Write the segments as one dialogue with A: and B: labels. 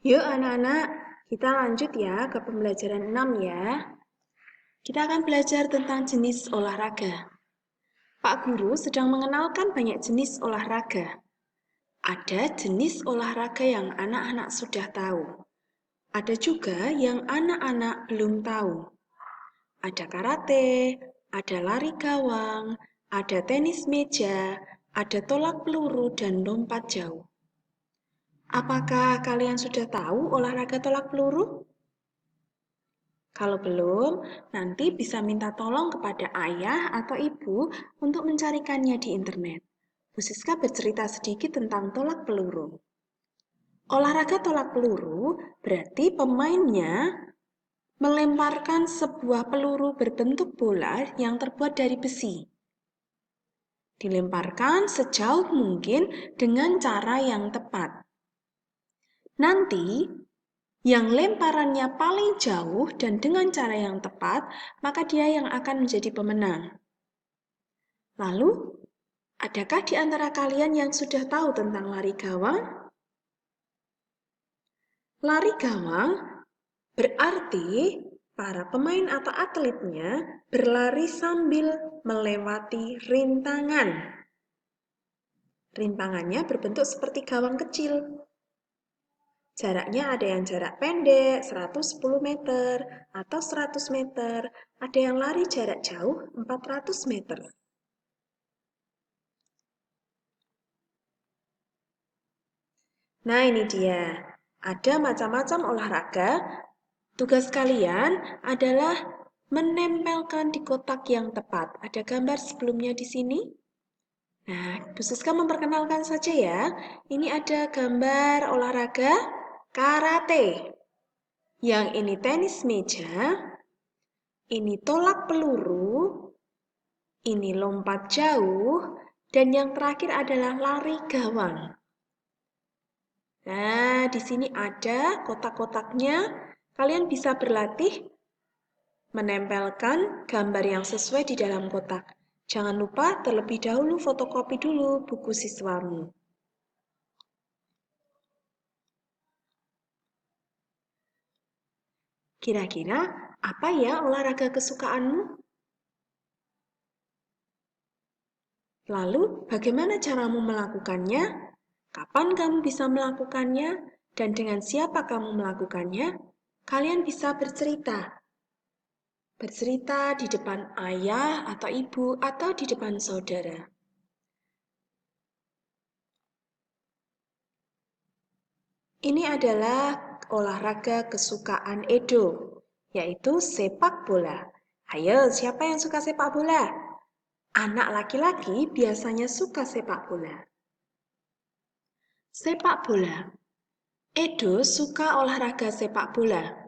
A: Yuk anak-anak, kita lanjut ya ke pembelajaran 6 ya. Kita akan belajar tentang jenis olahraga. Pak Guru sedang mengenalkan banyak jenis olahraga. Ada jenis olahraga yang anak-anak sudah tahu. Ada juga yang anak-anak belum tahu. Ada karate, ada lari gawang, ada tenis meja, ada tolak peluru, dan lompat jauh. Apakah kalian sudah tahu olahraga tolak peluru? Kalau belum, nanti bisa minta tolong kepada ayah atau ibu untuk mencarikannya di internet. Bu Siska bercerita sedikit tentang tolak peluru. Olahraga tolak peluru berarti pemainnya melemparkan sebuah peluru berbentuk bola yang terbuat dari besi. Dilemparkan sejauh mungkin dengan cara yang tepat. Nanti yang lemparannya paling jauh dan dengan cara yang tepat, maka dia yang akan menjadi pemenang. Lalu, adakah di antara kalian yang sudah tahu tentang lari gawang? Lari gawang berarti para pemain atau atletnya berlari sambil melewati rintangan. Rintangannya berbentuk seperti gawang kecil. Jaraknya ada yang jarak pendek, 110 meter, atau 100 meter. Ada yang lari jarak jauh, 400 meter. Nah, ini dia. Ada macam-macam olahraga. Tugas kalian adalah menempelkan di kotak yang tepat. Ada gambar sebelumnya di sini. Nah, Bu Siska memperkenalkan saja ya. Ini ada gambar olahraga karate. Yang ini tenis meja, ini tolak peluru, ini lompat jauh, dan yang terakhir adalah lari gawang. Nah, di sini ada kotak-kotaknya. Kalian bisa berlatih menempelkan gambar yang sesuai di dalam kotak. Jangan lupa terlebih dahulu fotokopi dulu buku siswamu. Kira-kira apa ya olahraga kesukaanmu? Lalu, bagaimana caramu melakukannya? Kapan kamu bisa melakukannya? Dan dengan siapa kamu melakukannya? Kalian bisa bercerita. Bercerita di depan ayah atau ibu atau di depan saudara. Ini adalah olahraga kesukaan Edo, yaitu sepak bola. Ayo, siapa yang suka sepak bola? Anak laki-laki biasanya suka sepak bola. Sepak bola. Edo suka olahraga sepak bola.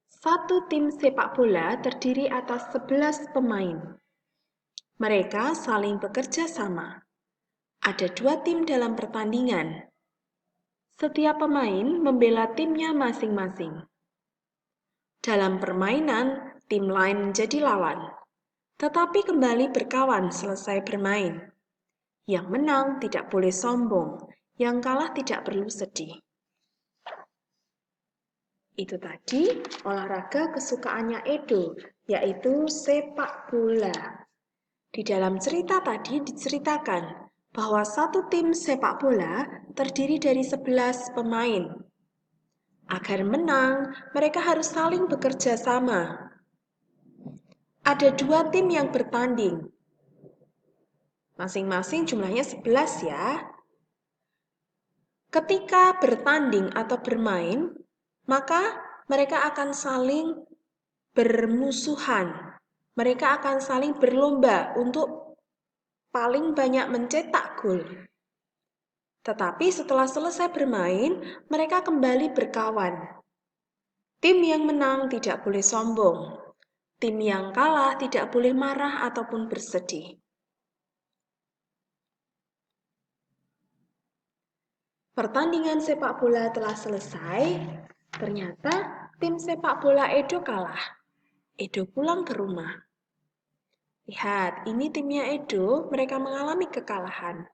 A: Satu tim sepak bola terdiri atas 11 pemain. Mereka saling bekerja sama. Ada 2 tim dalam pertandingan. Setiap pemain membela timnya masing-masing. Dalam permainan, tim lain menjadi lawan, tetapi kembali berkawan selesai bermain. Yang menang tidak boleh sombong, yang kalah tidak perlu sedih. Itu tadi olahraga kesukaannya Edo, yaitu sepak bola. Di dalam cerita tadi diceritakan bahwa satu tim sepak bola terdiri dari 11 pemain. Agar menang, mereka harus saling bekerja sama. Ada 2 tim yang bertanding. Masing-masing jumlahnya 11 ya. Ketika bertanding atau bermain, maka mereka akan saling bermusuhan. Mereka akan saling berlomba untuk paling banyak mencetak gol. Tetapi setelah selesai bermain, mereka kembali berkawan. Tim yang menang tidak boleh sombong. Tim yang kalah tidak boleh marah ataupun bersedih. Pertandingan sepak bola telah selesai. Ternyata tim sepak bola Edo kalah. Edo pulang ke rumah. Lihat, ini timnya Edo, mereka mengalami kekalahan.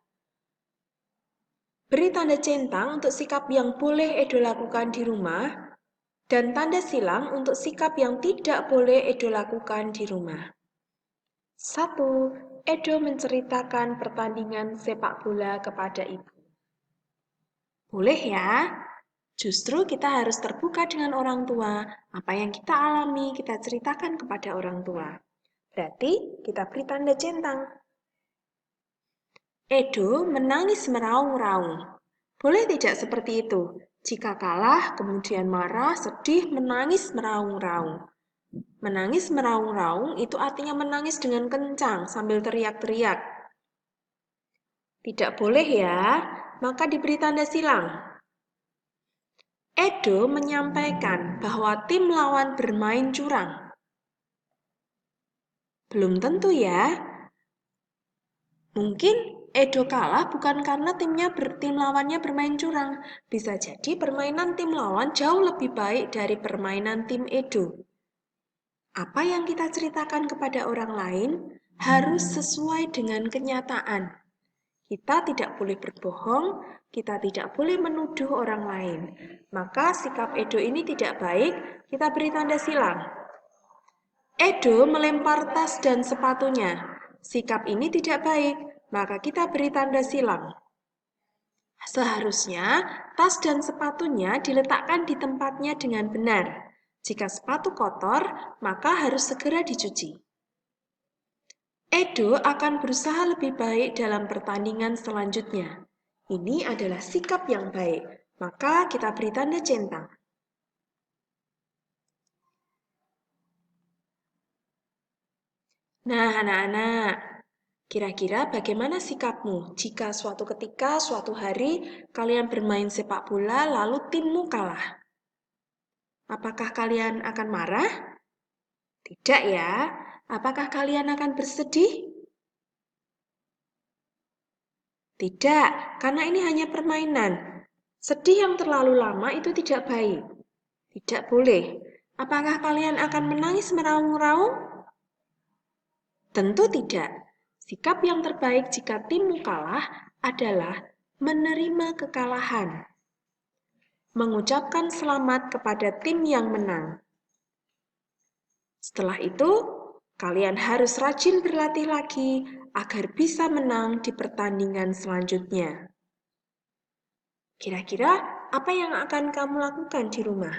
A: Beri tanda centang untuk sikap yang boleh Edo lakukan di rumah, dan tanda silang untuk sikap yang tidak boleh Edo lakukan di rumah. 1. Edo menceritakan pertandingan sepak bola kepada ibu. Boleh ya? Justru kita harus terbuka dengan orang tua. Apa yang kita alami, kita ceritakan kepada orang tua. Berarti kita beri tanda centang. Edo menangis meraung-raung. Boleh tidak seperti itu? Jika kalah, kemudian marah, sedih, menangis meraung-raung. Menangis meraung-raung itu artinya menangis dengan kencang sambil teriak-teriak. Tidak boleh ya, maka diberi tanda silang. Edo menyampaikan bahwa tim lawan bermain curang. Belum tentu ya. Mungkin Edo kalah bukan karena tim lawannya bermain curang. Bisa jadi permainan tim lawan jauh lebih baik dari permainan tim Edo. Apa yang kita ceritakan kepada orang lain harus sesuai dengan kenyataan. Kita tidak boleh berbohong, kita tidak boleh menuduh orang lain. Maka sikap Edo ini tidak baik, kita beri tanda silang. Edo melempar tas dan sepatunya. Sikap ini tidak baik, maka kita beri tanda silang. Seharusnya tas dan sepatunya diletakkan di tempatnya dengan benar. Jika sepatu kotor, maka harus segera dicuci. Edo akan berusaha lebih baik dalam pertandingan selanjutnya. Ini adalah sikap yang baik, maka kita beri tanda centang. Nah, anak-anak, kira-kira bagaimana sikapmu jika suatu ketika, suatu hari, kalian bermain sepak bola lalu timmu kalah? Apakah kalian akan marah? Tidak ya. Apakah kalian akan bersedih? Tidak, karena ini hanya permainan. Sedih yang terlalu lama itu tidak baik. Tidak boleh. Apakah kalian akan menangis meraung-raung? Tentu tidak. Sikap yang terbaik jika timmu kalah adalah menerima kekalahan. Mengucapkan selamat kepada tim yang menang. Setelah itu, kalian harus rajin berlatih lagi agar bisa menang di pertandingan selanjutnya. Kira-kira apa yang akan kamu lakukan di rumah?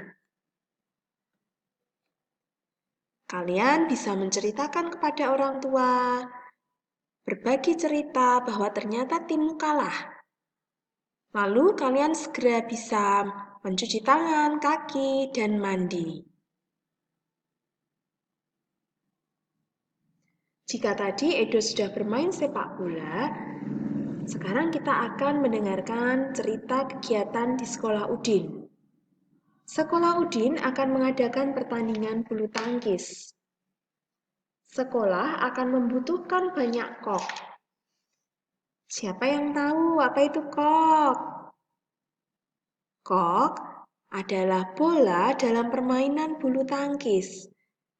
A: Kalian bisa menceritakan kepada orang tua, berbagi cerita bahwa ternyata timmu kalah. Lalu kalian segera bisa mencuci tangan, kaki, dan mandi. Jika tadi Edo sudah bermain sepak bola, sekarang kita akan mendengarkan cerita kegiatan di sekolah Udin. Sekolah Udin akan mengadakan pertandingan bulu tangkis. Sekolah akan membutuhkan banyak kok. Siapa yang tahu apa itu kok? Kok adalah bola dalam permainan bulu tangkis.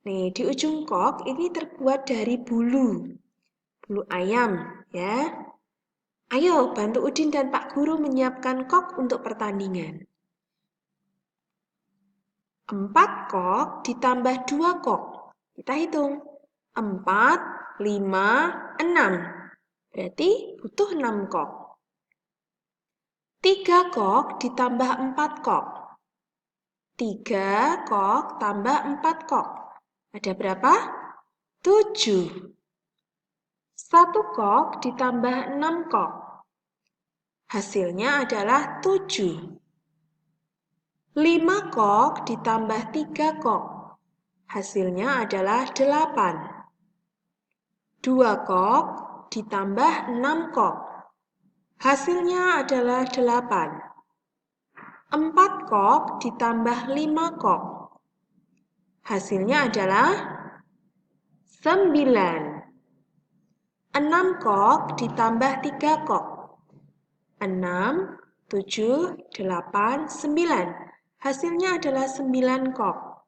A: Nih, di ujung kok ini terbuat dari bulu ayam, ya. Ayo, bantu Udin dan Pak Guru menyiapkan kok untuk pertandingan. 4 kok ditambah 2 kok. Kita hitung. 4, 5, 6. Berarti butuh 6 kok. 3 kok ditambah 4 kok. 3 kok tambah 4 kok. Ada berapa? 7. 1 kok ditambah 6 kok. Hasilnya adalah 7. 5 kok ditambah 3 kok. Hasilnya adalah 8. 2 kok ditambah 6 kok. Hasilnya adalah 8. 4 kok ditambah 5 kok. Hasilnya adalah 9. 6 kok ditambah 3 kok. 6, 7, 8, 9. Hasilnya adalah 9 kok.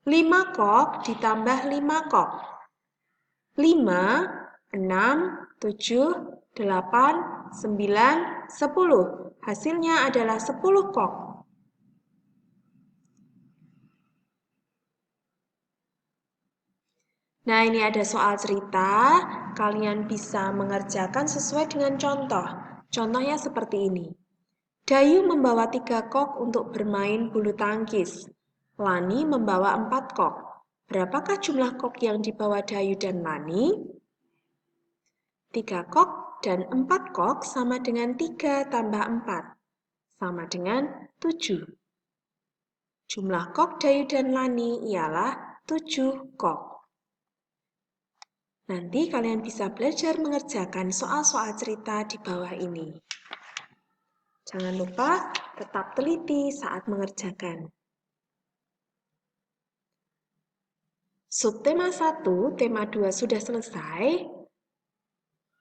A: 5 kok ditambah 5 kok. 5, 6, 7, 8, 9, 10. Hasilnya adalah 10 kok. Nah, ini ada soal cerita. Kalian bisa mengerjakan sesuai dengan contoh. Contohnya seperti ini. Dayu membawa 3 kok untuk bermain bulu tangkis. Lani membawa 4 kok. Berapakah jumlah kok yang dibawa Dayu dan Lani? 3 kok dan 4 kok sama dengan 3 tambah 4. Sama dengan 7. Jumlah kok Dayu dan Lani ialah 7 kok. Nanti kalian bisa belajar mengerjakan soal-soal cerita di bawah ini. Jangan lupa tetap teliti saat mengerjakan. Subtema 1, tema 2 sudah selesai.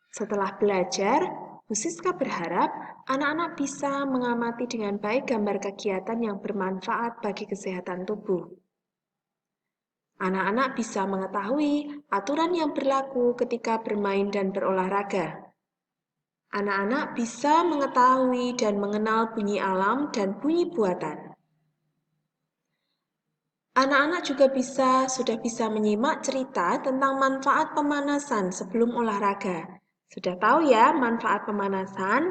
A: Setelah belajar, Bu Siska berharap anak-anak bisa mengamati dengan baik gambar kegiatan yang bermanfaat bagi kesehatan tubuh. Anak-anak bisa mengetahui aturan yang berlaku ketika bermain dan berolahraga. Anak-anak bisa mengetahui dan mengenal bunyi alam dan bunyi buatan. Anak-anak juga sudah bisa menyimak cerita tentang manfaat pemanasan sebelum olahraga. Sudah tahu ya manfaat pemanasan?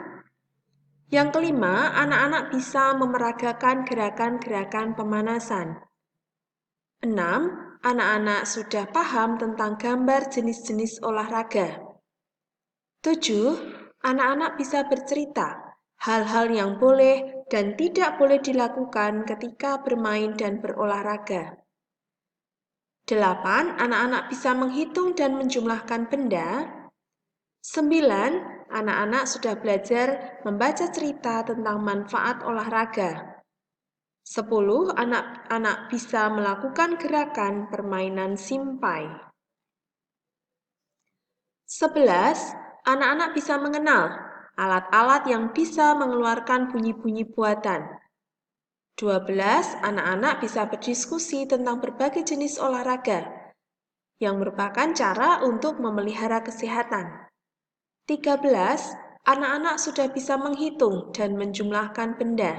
A: Yang kelima, anak-anak bisa memeragakan gerakan-gerakan pemanasan. 6. Anak-anak sudah paham tentang gambar jenis-jenis olahraga. 7. Anak-anak bisa bercerita hal-hal yang boleh dan tidak boleh dilakukan ketika bermain dan berolahraga. 8. Anak-anak bisa menghitung dan menjumlahkan benda. 9. Anak-anak sudah belajar membaca cerita tentang manfaat olahraga. 10. Anak-anak bisa melakukan gerakan permainan simpai. 11. Anak-anak bisa mengenal alat-alat yang bisa mengeluarkan bunyi-bunyi buatan. 12. Anak-anak bisa berdiskusi tentang berbagai jenis olahraga yang merupakan cara untuk memelihara kesehatan. 13. Anak-anak sudah bisa menghitung dan menjumlahkan benda.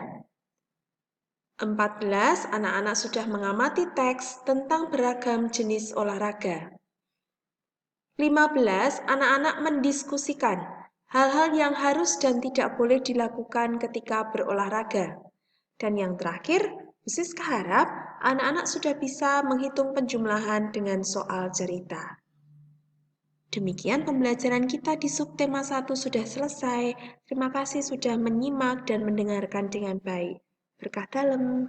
A: 14. Anak-anak sudah mengamati teks tentang beragam jenis olahraga. 15. Anak-anak mendiskusikan hal-hal yang harus dan tidak boleh dilakukan ketika berolahraga. Dan yang terakhir, Bu Siska harap anak-anak sudah bisa menghitung penjumlahan dengan soal cerita. Demikian pembelajaran kita di subtema 1 sudah selesai. Terima kasih sudah menyimak dan mendengarkan dengan baik. Berkah dalam.